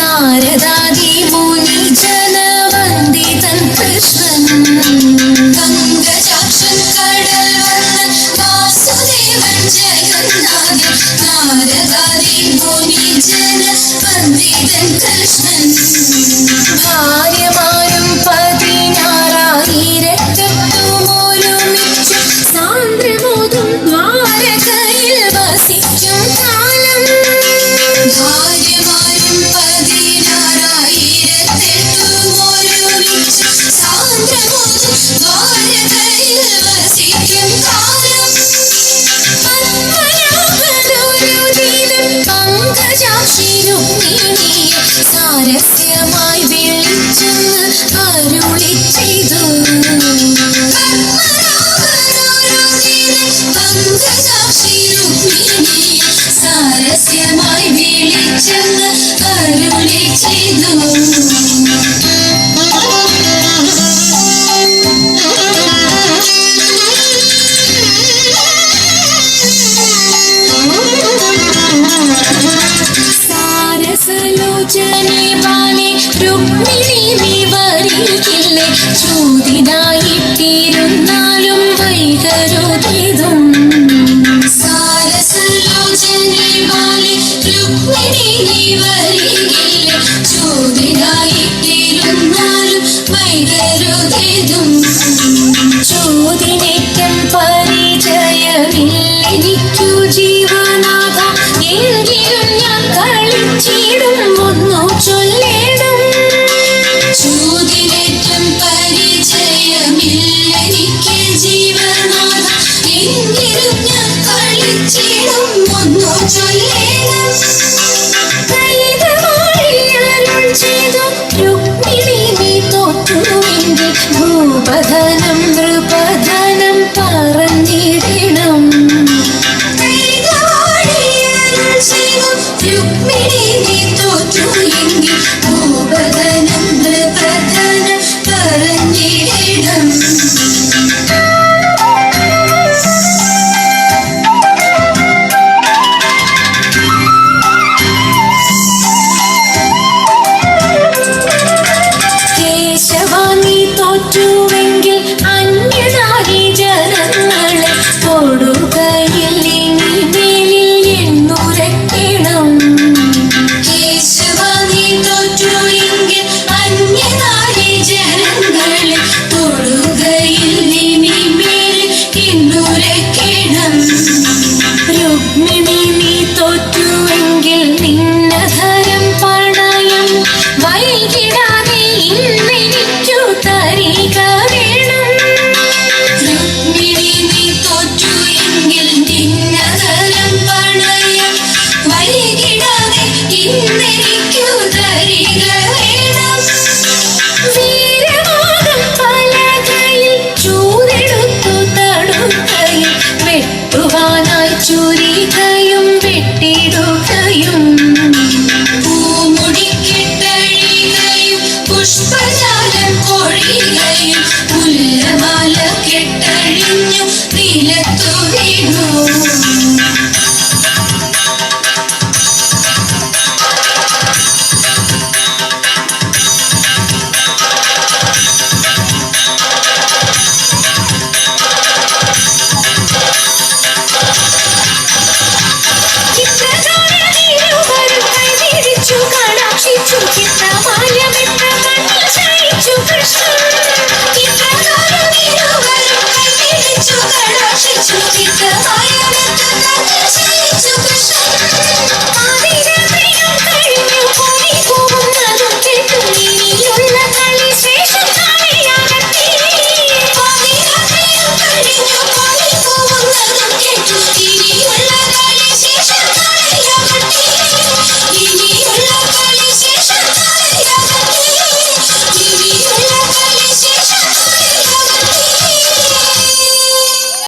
നാരദാദി മുനി ജനവന്ദിതൻ കൃഷ്ണൻ ഗംഗജാക്ഷൻ കടൽ വന്നൻ വാസുദേവൻ ജഗന്നാഥൻ നാരദാദി മുനി ജനവന്ദിതൻ കൃഷ്ണൻ ഭാര്യമാരും 16,000 സാന്ദ്രബോധം ദ്വാരകയിൽ വസിക്കും കാലം ഭാര്യമാരും 16,000 സാന്ദ്രബോധം ദ്വാരകയിൽ വസിക്കും കാലം പത്മനാഭനൊരുദിനം പങ്കജാക്ഷി രുക്മിണിയെ സാരസ്യമായി വിളിച്ചെന്ന് അരുളി ചെയ്തു പങ്കജാക്ഷി രുക്മിണിയെ സാരസ്യമായി വിളിച്ചെന്ന് അരുളി ചെയ്തു സാരസലോചനെ ബാലെ രുക്മിണി നീ വരികില്ലേ ചൂതിനായിട്ടിരുന്നാലും വൈകരുതേതും സാരസലോചനെ ബാലെ രുക്മിണി നീ വരികില്ലേ ചൂതിനായിട്ടിരുന്നാലും വൈകരുതേതും ചോദിനേറ്റം പരിചയമില്ലെനിക്കു ജീവനാഥ എങ്കിലും ഞാൻ കളിച്ചിടും ഒന്നു ചൊല്ലേണം ചോദിനേറ്റം പരിചയമില്ലെനിക്ക് ജീവനാഥ എങ്കിലും ഞാൻ കളിച്ചിടും ഒന്നു ചൊല്ലേണം കൈതവാഴിയരുൾ ചെയ്തു രുക്മിണി നീ തോറ്റുവെങ്കിൽ ഭൂപധനം നൃപധനം പറഞ്ഞിടണം കൈതവാഴിയരുൾ ചെയ്തു രുക്മിണി നീ തോറ്റുവെങ്കിൽ ഭൂപധനം നൃപധനം പറഞ്ഞിടണം കേശവാനി തോറ്റുവെങ്കിൽ അന്യനാരി ജനങ്ങളെ കൊടുകയിൽ ഇനി മേലിൽ എണ്ണുരക്കണം കേശവാനി തോറ്റുവെങ്കിൽ അന്യനാരി ജനങ്ങളെ കൊടുകയിൽ ഇനി മേലിൽ എണ്ണുരക്കണം രുക്മിണി നീ തോറ്റുവെങ്കിൽ നിന്നധരം പണയം വൈകിടാതെ ഇന്നെനിക്കു തരിക വേണം രുക്മിണി നീ തോറ്റുവെങ്കിൽ നിന്നധരം പണയം വൈകിടാതെ ഇന്നെനിക്കു